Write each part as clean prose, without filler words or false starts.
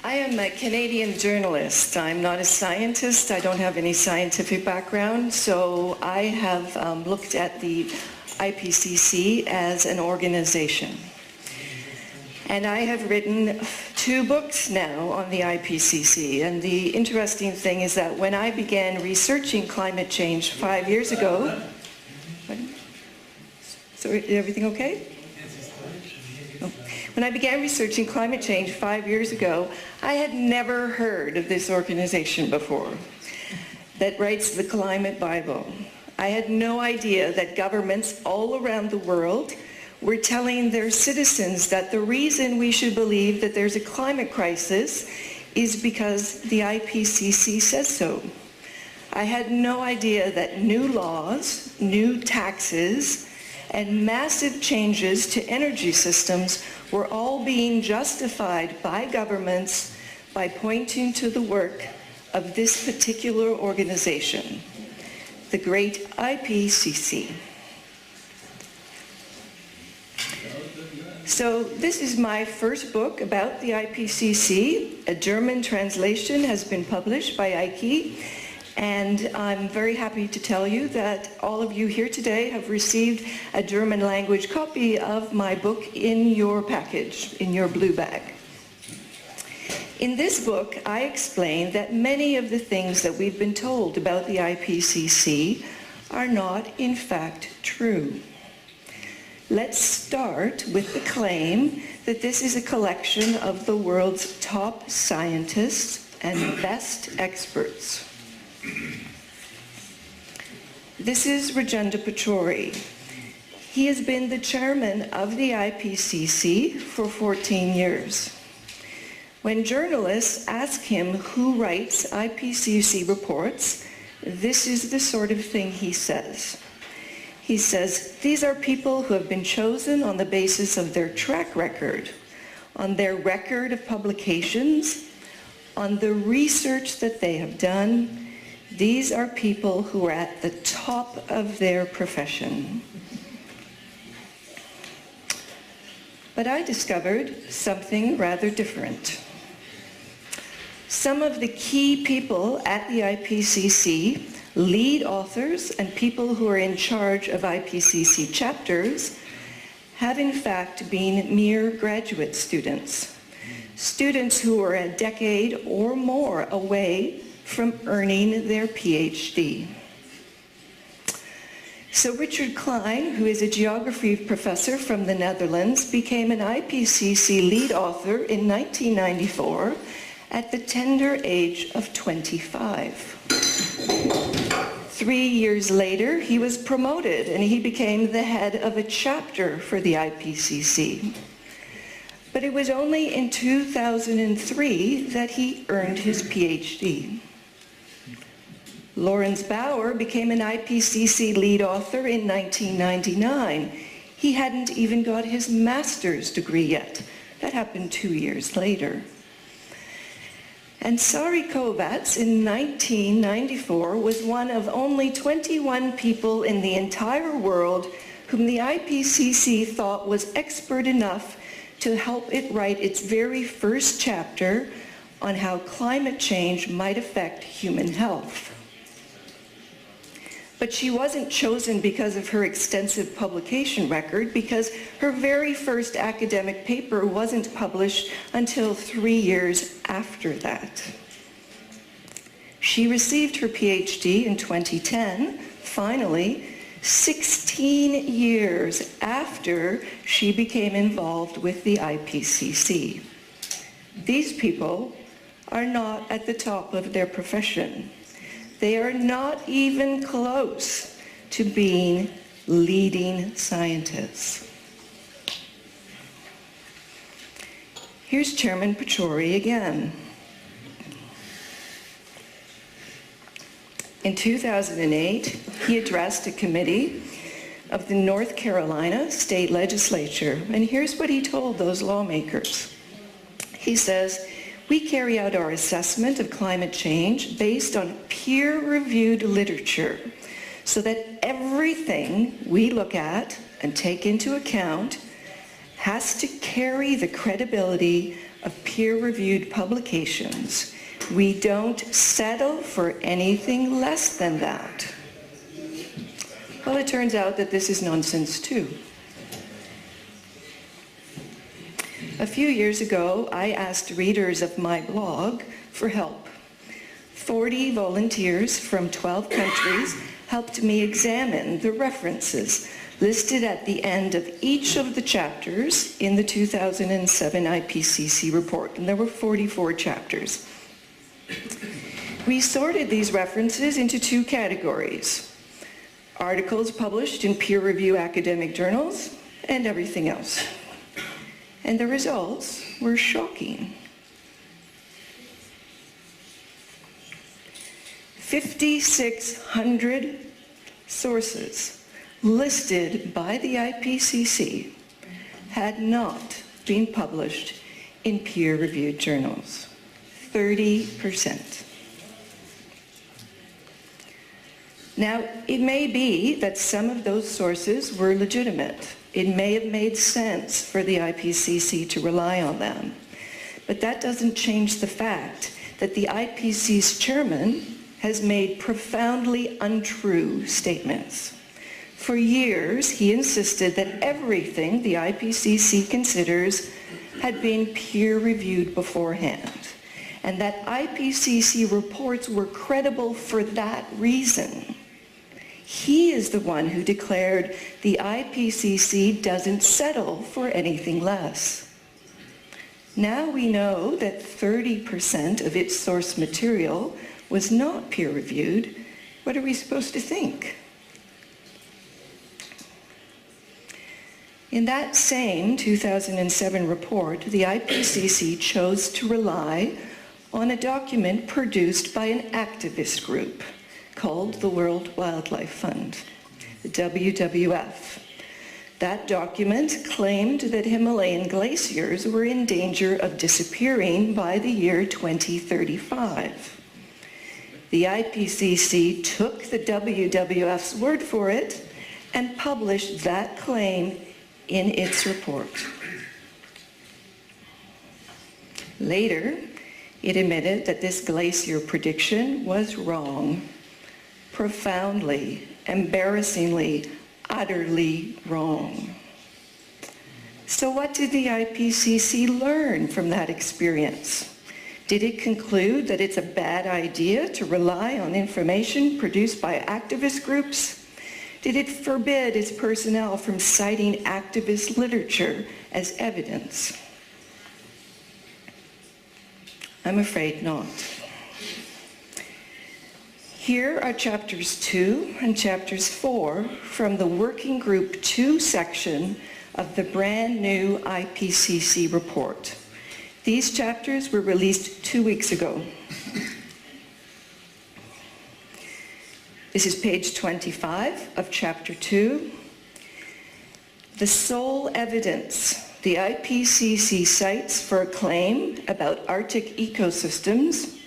I am a Canadian journalist. I'm not a scientist. I don't have any scientific background, so I have looked at the IPCC as an organization. And I have written 2 books now on the IPCC. And the interesting thing is that when I began researching climate change 5 years ago, so is everything okay? When I began researching climate change 5 years ago, I had never heard of this organization before that writes the Climate Bible. I had no idea that governments all around the world were telling their citizens that the reason we should believe that there's a climate crisis is because the IPCC says so. I had no idea that new laws, new taxes, and massive changes to energy systems were all being justified by governments by pointing to the work of this particular organization, the great IPCC. So this is my first book about the IPCC. A German translation has been published by IKE. And I'm very happy to tell you that all of you here today have received a German language copy of my book in your package, in your blue bag. In this book, I explain that many of the things that we've been told about the IPCC are not, in fact, true. Let's start with the claim that this is a collection of the world's top scientists and best experts. This is Rajendra Pachauri. He has been the chairman of the IPCC for 14 years. When journalists ask him who writes IPCC reports, this is the sort of thing he says. He says, these are people who have been chosen on the basis of their track record, on their record of publications, on the research that they have done. These are people who are at the top of their profession. But I discovered something rather different. Some of the key people at the IPCC, lead authors and people who are in charge of IPCC chapters, have in fact been mere graduate students. Students who are a decade or more away from earning their PhD. So Richard Klein, who is a geography professor from the Netherlands, became an IPCC lead author in 1994 at the tender age of 25. 3 years later, he was promoted and he became the head of a chapter for the IPCC. But it was only in 2003 that he earned his PhD. Lawrence Bauer became an IPCC lead author in 1999. He hadn't even got his master's degree yet. That happened 2 years later. And Sari Kovacs in 1994 was one of only 21 people in the entire world whom the IPCC thought was expert enough to help it write its very first chapter on how climate change might affect human health. But she wasn't chosen because of her extensive publication record, because her very first academic paper wasn't published until 3 years after that. She received her PhD in 2010, finally, 16 years after she became involved with the IPCC. These people are not at the top of their profession. They are not even close to being leading scientists. Here's Chairman Pachauri again. In 2008, he addressed a committee of the North Carolina state legislature, and here's what he told those lawmakers. He says, we carry out our assessment of climate change based on peer-reviewed literature so that everything we look at and take into account has to carry the credibility of peer-reviewed publications. We don't settle for anything less than that. Well, it turns out that this is nonsense too. A few years ago, I asked readers of my blog for help. 40 volunteers from 12 countries helped me examine the references listed at the end of each of the chapters in the 2007 IPCC report, and there were 44 chapters. We sorted these references into two categories: articles published in peer-reviewed academic journals and everything else. And the results were shocking. 5,600 sources listed by the IPCC had not been published in peer-reviewed journals. 30%. Now, it may be that some of those sources were legitimate. It may have made sense for the IPCC to rely on them. But that doesn't change the fact that the IPCC's chairman has made profoundly untrue statements. For years, he insisted that everything the IPCC considers had been peer-reviewed beforehand, and that IPCC reports were credible for that reason. He is the one who declared the IPCC doesn't settle for anything less. Now we know that 30% of its source material was not peer-reviewed. What are we supposed to think? In that same 2007 report, the IPCC chose to rely on a document produced by an activist group called the World Wildlife Fund, the WWF. That document claimed that Himalayan glaciers were in danger of disappearing by the year 2035. The IPCC took the WWF's word for it and published that claim in its report. Later, it admitted that this glacier prediction was wrong, profoundly, embarrassingly, utterly wrong. So what did the IPCC learn from that experience? Did it conclude that it's a bad idea to rely on information produced by activist groups? Did it forbid its personnel from citing activist literature as evidence? I'm afraid not. Here are chapters 2 and chapters 4 from the Working Group 2 section of the brand new IPCC report. These chapters were released 2 weeks ago. This is page 25 of chapter 2. The sole evidence the IPCC cites for a claim about Arctic ecosystems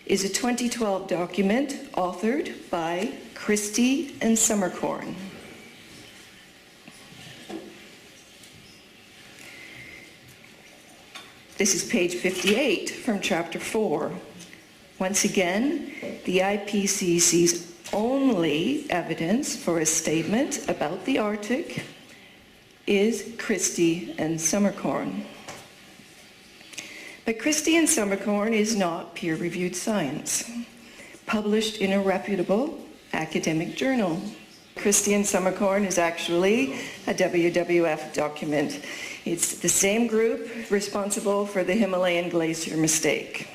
is a 2012 document authored by Christie and Summercorn. This is page 58 from chapter 4. Once again, the IPCC's only evidence for a statement about the Arctic is Christie and Summercorn. But Christie and Summercorn is not peer-reviewed science, published in a reputable academic journal. Christie and Summercorn is actually a WWF document. It's the same group responsible for the Himalayan glacier mistake.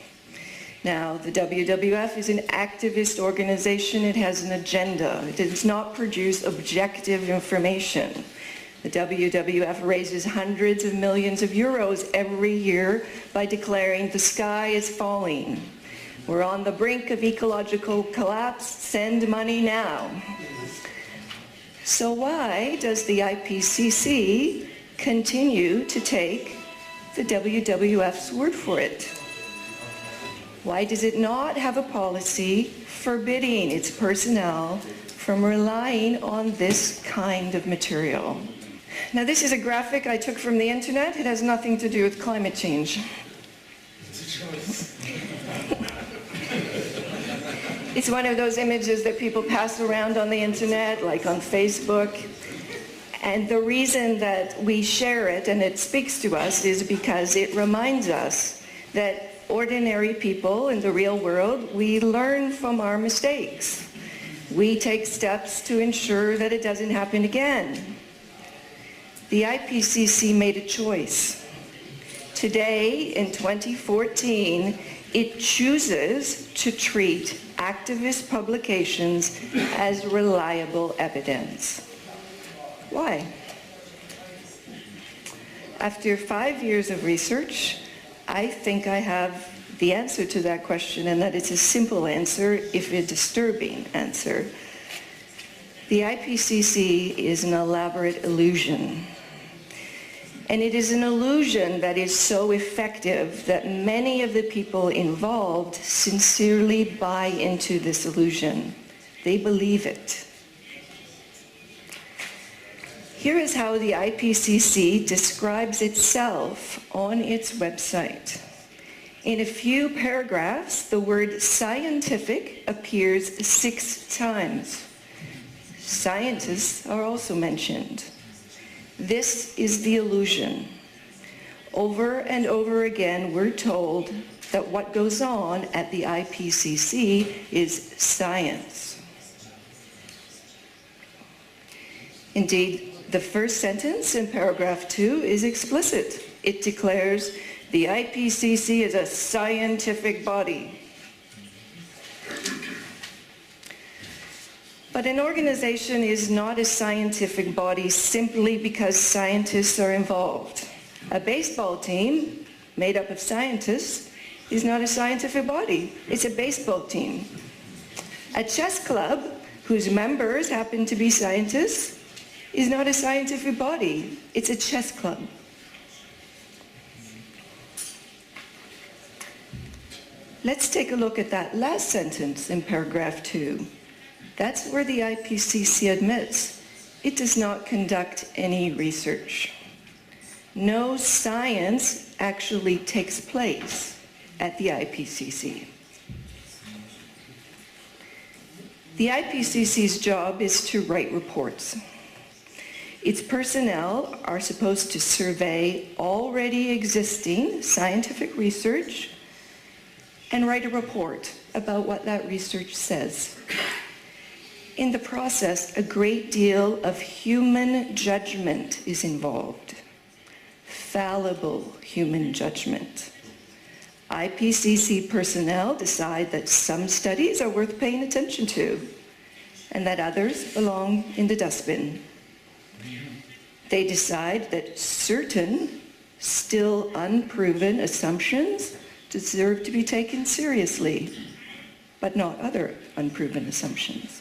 Now, the WWF is an activist organization. It has an agenda. It does not produce objective information. The WWF raises hundreds of millions of euros every year by declaring the sky is falling. We're on the brink of ecological collapse. Send money now. So why does the IPCC continue to take the WWF's word for it? Why does it not have a policy forbidding its personnel from relying on this kind of material? Now, this is a graphic I took from the internet. It has nothing to do with climate change. It's one of those images that people pass around on the internet, like on Facebook. And the reason that we share it and it speaks to us is because it reminds us that ordinary people in the real world, we learn from our mistakes. We take steps to ensure that it doesn't happen again. The IPCC made a choice. Today, in 2014, it chooses to treat activist publications as reliable evidence. Why? After 5 years of research, I think I have the answer to that question, and that it's a simple answer, if a disturbing answer. The IPCC is an elaborate illusion. And it is an illusion that is so effective that many of the people involved sincerely buy into this illusion. They believe it. Here is how the IPCC describes itself on its website. In a few paragraphs, the word scientific appears 6 times. Scientists are also mentioned. This is the illusion. Over and over again, we're told that what goes on at the IPCC is science. Indeed, the first sentence in paragraph 2 is explicit. It declares the IPCC is a scientific body. But an organization is not a scientific body simply because scientists are involved. A baseball team made up of scientists is not a scientific body. It's a baseball team. A chess club whose members happen to be scientists is not a scientific body. It's a chess club. Let's take a look at that last sentence in paragraph 2. That's where the IPCC admits it does not conduct any research. No science actually takes place at the IPCC. The IPCC's job is to write reports. Its personnel are supposed to survey already existing scientific research and write a report about what that research says. In the process, a great deal of human judgment is involved. Fallible human judgment. IPCC personnel decide that some studies are worth paying attention to and that others belong in the dustbin. They decide that certain still unproven assumptions deserve to be taken seriously, but not other unproven assumptions.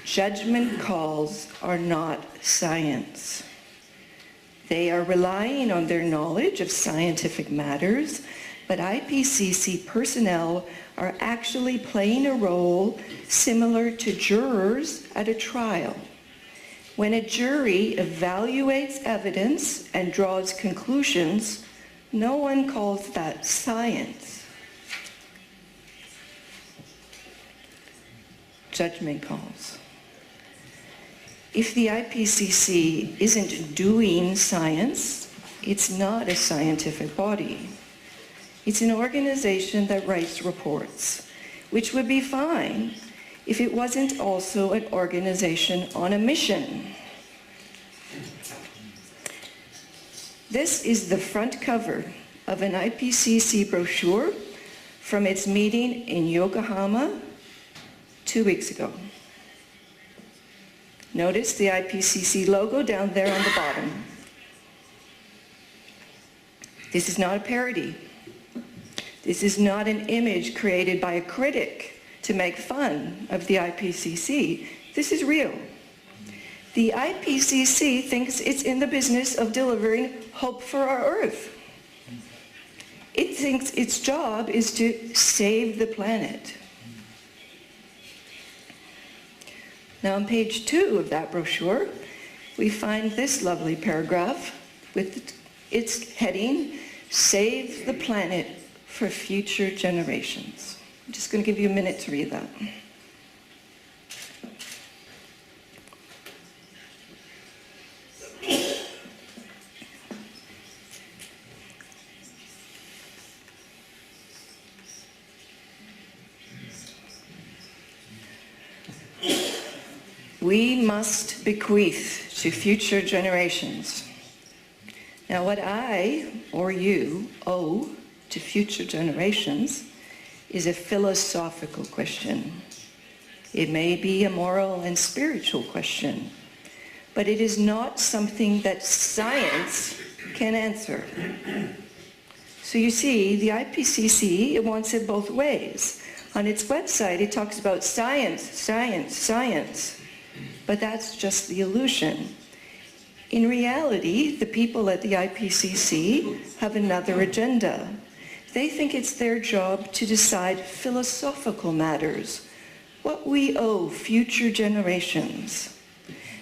Judgment calls are not science. They are relying on their knowledge of scientific matters, but IPCC personnel are actually playing a role similar to jurors at a trial. When a jury evaluates evidence and draws conclusions, no one calls that science. Judgment calls. If the IPCC isn't doing science, it's not a scientific body. It's an organization that writes reports, which would be fine if it wasn't also an organization on a mission. This is the front cover of an IPCC brochure from its meeting in Yokohama 2 weeks ago. Notice the IPCC logo down there on the bottom. This is not a parody. This is not an image created by a critic to make fun of the IPCC. This is real. The IPCC thinks it's in the business of delivering hope for our Earth. It thinks its job is to save the planet. Now on page 2 of that brochure, we find this lovely paragraph with its heading, Save the planet for future generations. I'm just going to give you a minute to read that. We must bequeath to future generations. Now, what I or you owe to future generations is a philosophical question. It may be a moral and spiritual question, but it is not something that science can answer. So you see, the IPCC, it wants it both ways. On its website, it talks about science, science, science. But that's just the illusion. In reality, the people at the IPCC have another agenda. They think it's their job to decide philosophical matters, what we owe future generations.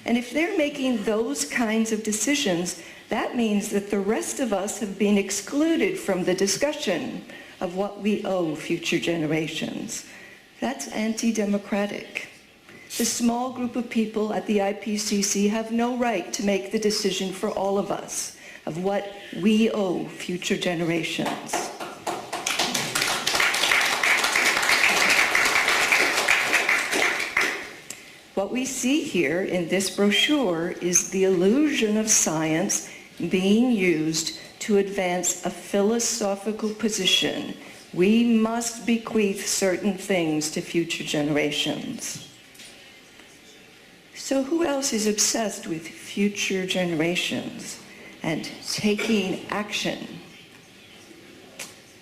And if they're making those kinds of decisions, that means that the rest of us have been excluded from the discussion of what we owe future generations. That's anti-democratic. The small group of people at the IPCC have no right to make the decision for all of us of what we owe future generations. What we see here in this brochure is the illusion of science being used to advance a philosophical position. We must bequeath certain things to future generations. So who else is obsessed with future generations and taking action?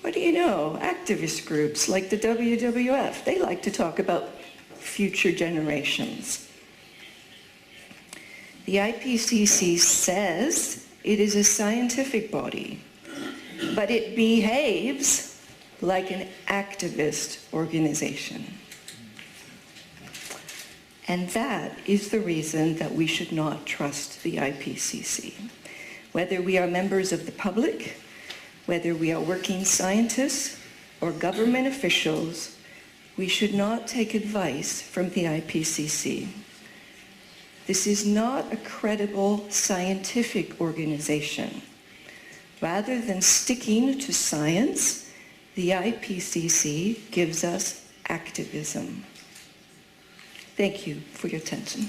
What do you know? Activist groups like the WWF, they like to talk about future generations. The IPCC says it is a scientific body, but it behaves like an activist organization. And that is the reason that we should not trust the IPCC. Whether we are members of the public, whether we are working scientists or government officials, we should not take advice from the IPCC. This is not a credible scientific organization. Rather than sticking to science, the IPCC gives us activism. Thank you for your attention.